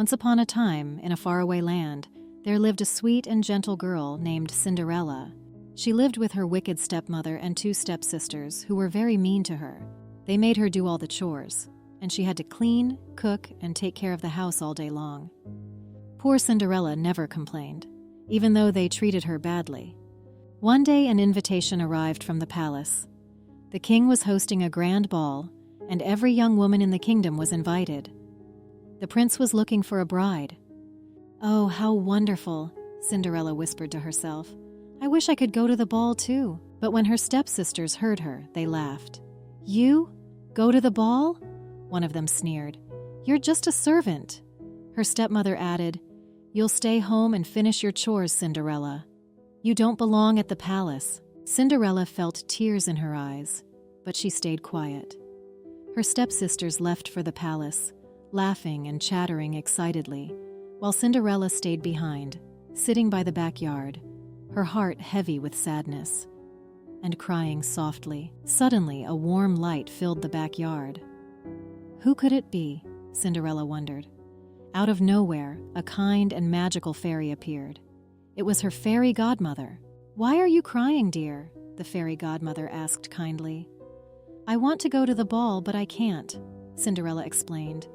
Once upon a time, in a faraway land, there lived a sweet and gentle girl named Cinderella. She lived with her wicked stepmother and 2 stepsisters who were very mean to her. They made her do all the chores, and she had to clean, cook, and take care of the house all day long. Poor Cinderella never complained, even though they treated her badly. One day an invitation arrived from the palace. The king was hosting a grand ball, and every young woman in the kingdom was invited. The prince was looking for a bride. "Oh, how wonderful," Cinderella whispered to herself. "I wish I could go to the ball too." But when her stepsisters heard her, they laughed. "You? Go to the ball?" One of them sneered. "You're just a servant." Her stepmother added, "You'll stay home and finish your chores, Cinderella. You don't belong at the palace." Cinderella felt tears in her eyes, but she stayed quiet. Her stepsisters left for the palace, laughing and chattering excitedly, while Cinderella stayed behind, sitting by the backyard, her heart heavy with sadness, and crying softly. Suddenly, a warm light filled the backyard. Who could it be? Cinderella wondered. Out of nowhere, a kind and magical fairy appeared. It was her fairy godmother. "Why are you crying, dear?" the fairy godmother asked kindly. "I want to go to the ball, but I can't," Cinderella explained.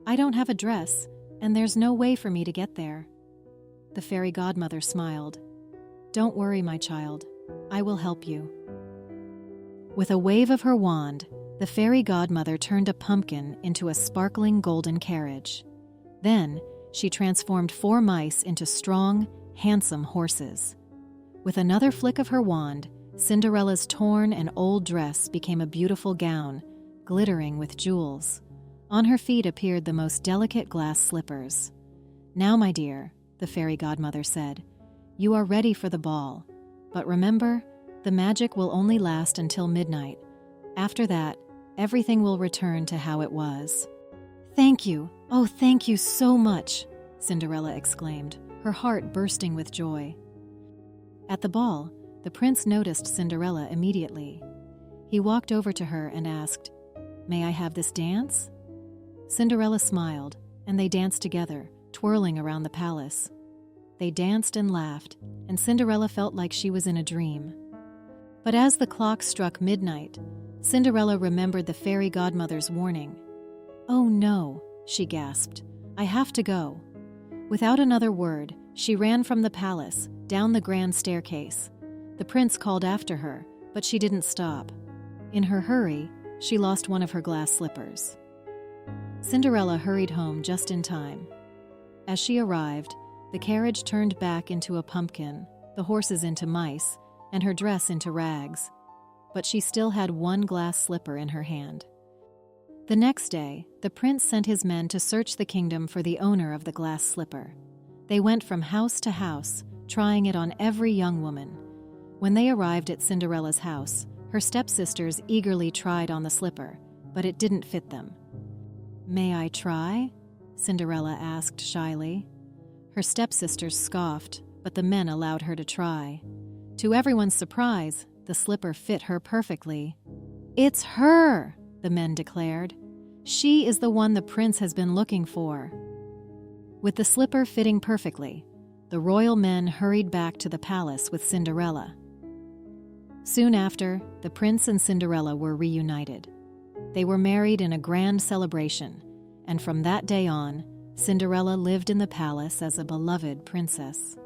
"I don't have a dress, and there's no way for me to get there." The fairy godmother smiled. "Don't worry, my child. I will help you." With a wave of her wand, the fairy godmother turned a pumpkin into a sparkling golden carriage. Then, she transformed 4 mice into strong, handsome horses. With another flick of her wand, Cinderella's torn and old dress became a beautiful gown, glittering with jewels. On her feet appeared the most delicate glass slippers. "Now, my dear," the fairy godmother said, "you are ready for the ball. But remember, the magic will only last until midnight. After that, everything will return to how it was." "Thank you. Oh, thank you so much," Cinderella exclaimed, her heart bursting with joy. At the ball, the prince noticed Cinderella immediately. He walked over to her and asked, "May I have this dance?" Cinderella smiled, and they danced together, twirling around the palace. They danced and laughed, and Cinderella felt like she was in a dream. But as the clock struck midnight, Cinderella remembered the fairy godmother's warning. "Oh no," she gasped, "I have to go." Without another word, she ran from the palace, down the grand staircase. The prince called after her, but she didn't stop. In her hurry, she lost one of her glass slippers. Cinderella hurried home just in time. As she arrived, the carriage turned back into a pumpkin, the horses into mice, and her dress into rags. But she still had one glass slipper in her hand. The next day, the prince sent his men to search the kingdom for the owner of the glass slipper. They went from house to house, trying it on every young woman. When they arrived at Cinderella's house, her stepsisters eagerly tried on the slipper, but it didn't fit them. "May I try?" Cinderella asked shyly. Her stepsisters scoffed, but the men allowed her to try. To everyone's surprise, the slipper fit her perfectly. "It's her!" the men declared. "She is the one the prince has been looking for." With the slipper fitting perfectly, the royal men hurried back to the palace with Cinderella. Soon after, the prince and Cinderella were reunited. They were married in a grand celebration, and from that day on, Cinderella lived in the palace as a beloved princess.